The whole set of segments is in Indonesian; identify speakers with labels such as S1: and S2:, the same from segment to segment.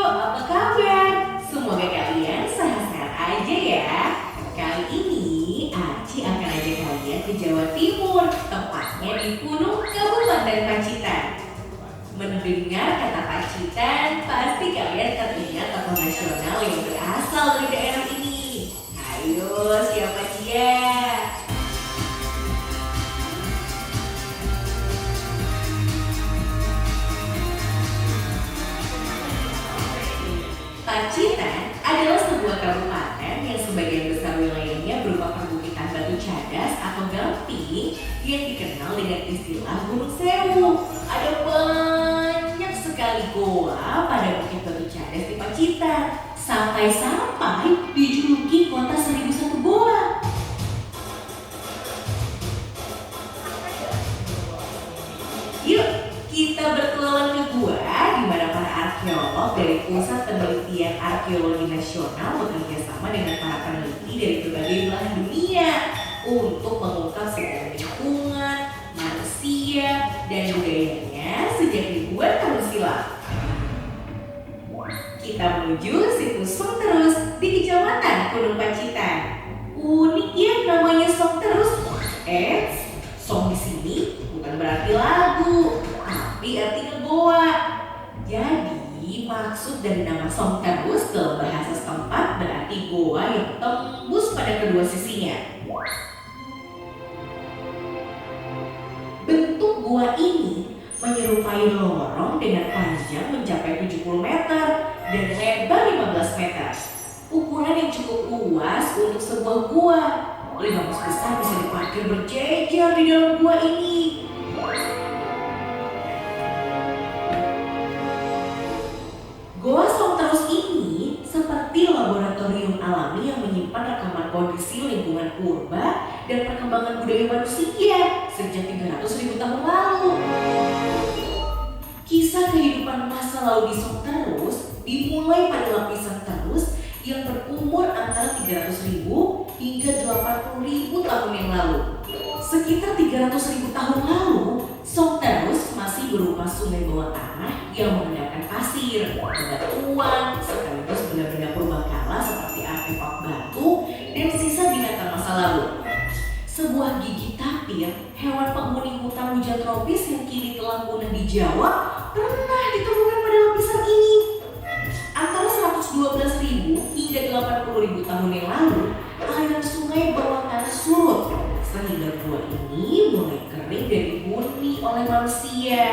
S1: apa kabar? Semoga kalian sehat-sehat aja ya. Kali ini Aci akan ajak kalian ke Jawa Timur, tepatnya di Gunung Kabupaten Pacitan. Mendengar kata Pacitan, pasti kalian teringat tokoh nasional yang berasal dari daerah ini. Ayo, siapa dia? Pacitan adalah sebuah kabupaten yang sebagian besar wilayahnya berupa perbukitan batu cadas atau gamping yang dikenal dengan istilah Gunung Sewu. Ada banyak sekali goa pada bukit batu cadas di Pacitan, sampai-sampai dijuluki kota 1001 goa. Yuk, kita bertualang ke gua di mana para arkeolog dari Pusat Penelitian Arkeologi Nasional bekerja sama dengan para peneliti dari berbagai belahan dunia untuk mengungkap sejarah lingkungan, manusia, dan budayanya sejak ribuan tahun silam. Kita menuju situs Song Terus di Kecamatan Gunung Pacitan. Unik ya namanya Song Terus. Song di sini bukan berarti lagu, tapi artinya goa. Jadi maksud dari nama Song Terus dalam bahasa setempat berarti goa yang tembus pada kedua sisinya. Bentuk gua ini menyerupai lorong dengan panjang mencapai 70 meter dan lebar 15 meter. Ukuran yang cukup luas untuk sebuah gua. 5 bus besar bisa diparkir berjejer di dalam gua ini. Goa Song Terus ini seperti laboratorium alami yang menyimpan rekaman kondisi lingkungan purba dan perkembangan budaya manusia sejak 300.000 tahun lalu. Kisah kehidupan masa lalu di Song Terus dimulai pada lapisan terus yang berumur antara 300.000 hingga 80.000 tahun yang lalu. Sekitar 300.000 tahun lalu, Song Terus masih berupa sungai bawah tanah yang mengandalkan pasir, bebatuan, sekaligus benda-benda purbakala seperti artefak batu dan sisa binatang masa lalu. Sebuah gigi tapir, hewan penghuni hutan hujan tropis yang kini telah punah di Jawa, pernah ditemukan pada lapisan ini. Antara 112.000 hingga 80.000 tahun yang lalu, aliran sungai bawah tanah surut, sehingga gua ini mulai kering dan dihuni oleh manusia.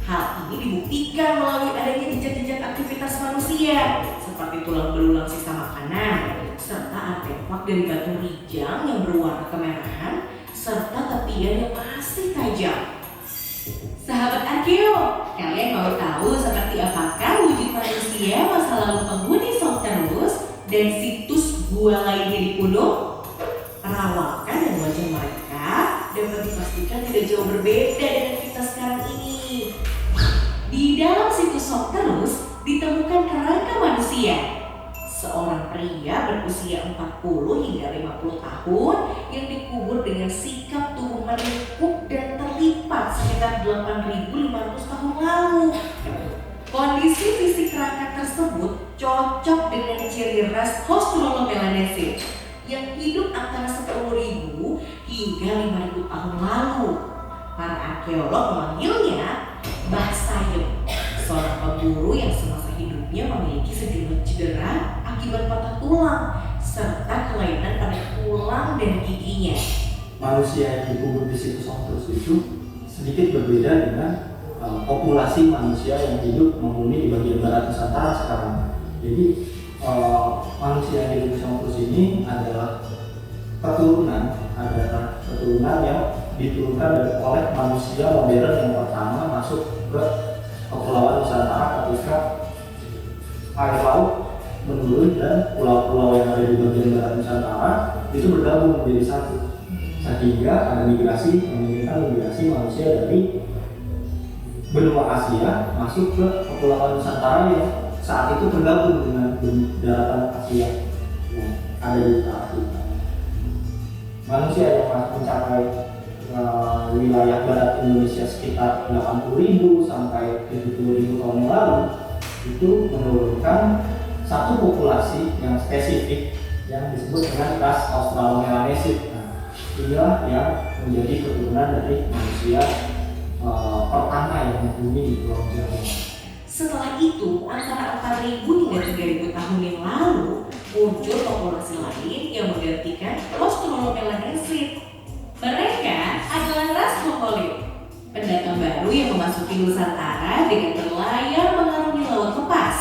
S1: Hal ini dibuktikan melalui adanya jejak-jejak aktivitas manusia, seperti tulang belulang sisa makanan, serta artefak dari batu rijang yang berwarna kemerahan, serta tepian yang masih tajam. Sahabat Arkeo, kalian mau tahu seperti apakah wujud manusia masa lalu penghuni Song Terus dan situs gua lainnya di gunung? Perawakan dan wajah mereka dapat dipastikan tidak jauh berbeda dengan kita sekarang ini. Di dalam situs Song Terus ditemukan kerangka manusia. Seorang pria berusia 40 hingga 50 tahun yang dikubur dengan sikap tubuh menekuk dan terlipat sekitar 8.500 tahun lalu. Kondisi fisik kerangka tersebut cocok dengan ciri ras Australopithecus yang hidup antara 10.000 hingga 5.000 tahun lalu. Para arkeolog memanggilnya Mbah Sayem, seorang pemburu yang semasa hidupnya memiliki sejumlah cedera akibat patah tulang serta kelainan pada tulang dan giginya.
S2: Manusia yang dikubur di situs Song Terus itu sedikit berbeda dengan populasi manusia yang hidup menghuni di bagian barat Nusantara sekarang. Jadi manusia yang hidup di Song Terus ini adalah keturunan yang diturunkan oleh manusia modern yang pertama masuk ke kepulauan Nusantara ketika air laut menurun dan pulau-pulau yang ada di bagian barat Nusantara itu bergabung menjadi satu, sehingga ada memungkinkan migrasi manusia dari benua Asia masuk ke kepulauan Nusantara yang saat itu tergabung dengan daratan Asia yang ada di utara kita. Manusia yang mencapai wilayah barat Indonesia sekitar 80.000 sampai 70.000 tahun yang lalu itu menurunkan satu populasi yang spesifik yang disebut dengan ras Australomelanesid. Nah, inilah yang menjadi keturunan dari manusia pertama yang menghuni di Pulau Jawa.
S1: Setelah itu, antara 4.000 hingga 3.000 tahun yang lalu, muncul populasi lain yang menggantikan Australomelanesid. Mereka adalah ras Mongolid, pendatang baru yang memasuki Nusantara dengan berlayar mengarungi laut lepas.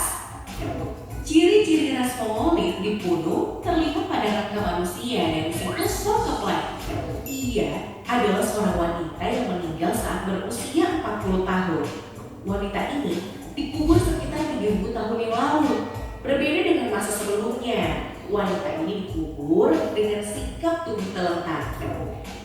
S1: Ciri-ciri ras Mongolid di Pulau terlihat pada rangka manusia dari situs Sokoplan. Ia adalah seorang wanita yang meninggal saat berusia 40 tahun. Wanita ini dikubur sekitar 3.000 tahun yang lalu. Berbeda dengan masa sebelumnya, wanita ini dikubur dengan sikap tubuh terletak.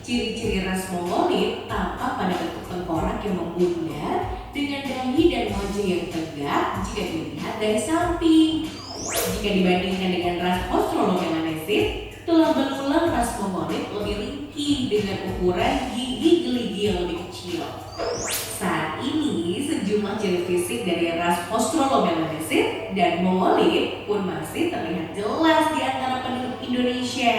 S1: Ciri-ciri ras Mongolid tampak pada bentuk tengkorak yang membundar dengan dahi dan wajah yang tegak jika dilihat dari samping. Jika dibandingkan dengan ras Australomelanesid, tulang belulang ras Mongolid lebih ringkih dengan ukuran gigi geligi yang lebih kecil. Saat ini, sejumlah ciri fisik dari ras Australomelanesid dan Mongolid pun masih terlihat jelas di antara penduduk Indonesia.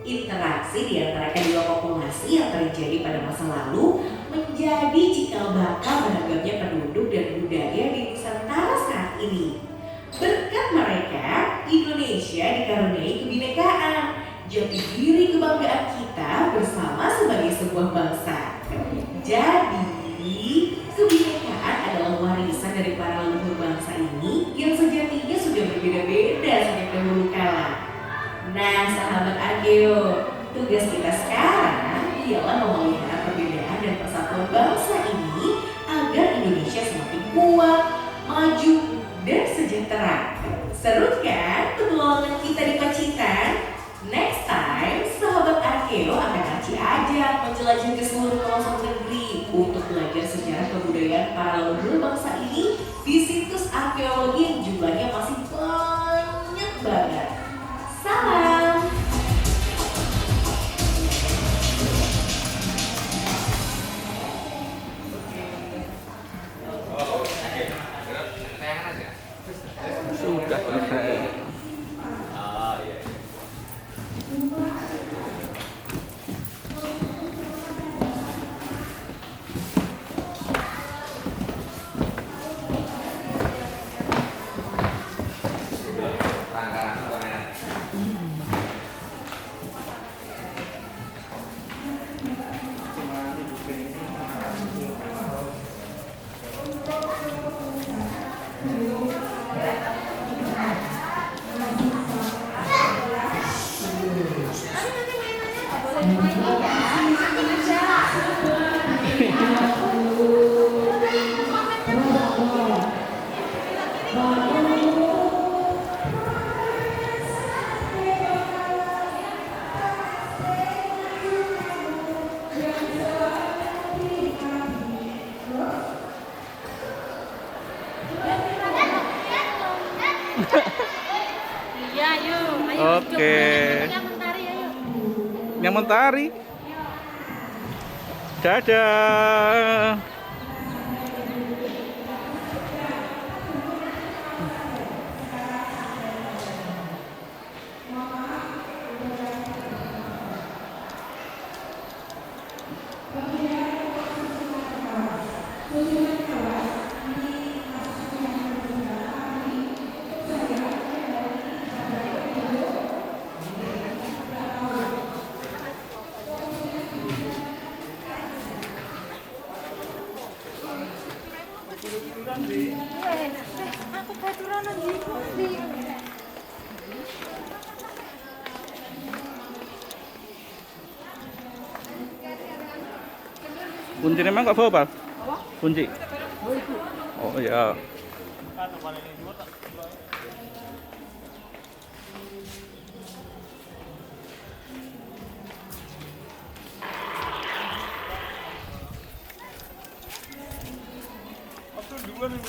S1: Interaksi di antara kedua populasi yang terjadi pada masa lalu menjadi cikal bakal beragamnya penduduk dan budaya di Nusantara saat ini. Berkat mereka, Indonesia dikaruniai kebinekaan, jati diri kebanggaan kita bersama sebagai sebuah bangsa. Jadi, kebinekaan adalah warisan dari para leluhur bangsa ini yang sejatinya sudah berbeda-beda sejak dahulu kala. Nah, sahabat Arkeo, tugas kita sekarang ialah memelihara perbedaan dan persatuan bangsa ini agar Indonesia semakin kuat, maju, dan sejahtera. Seru kan petualangan kita di Pacitan? Next time, sahabat Arkeo akan Aci ajak menjelajah ke seluruh pelosok negeri untuk belajar sejarah kebudayaan para leluhur bangsa ini di situs arkeologi yang jumlahnya masih banyak banget. Salam!
S3: Sudah selesai.
S4: Iya, yuk. Ayo,
S3: Oke.
S4: Yang mentari, ayo.
S3: Yang mentari. Dadah.
S4: Aku keturanan di
S3: Kuncinya emang gak bawa, Pak? Kunci. Oh iya.
S5: Dua nih,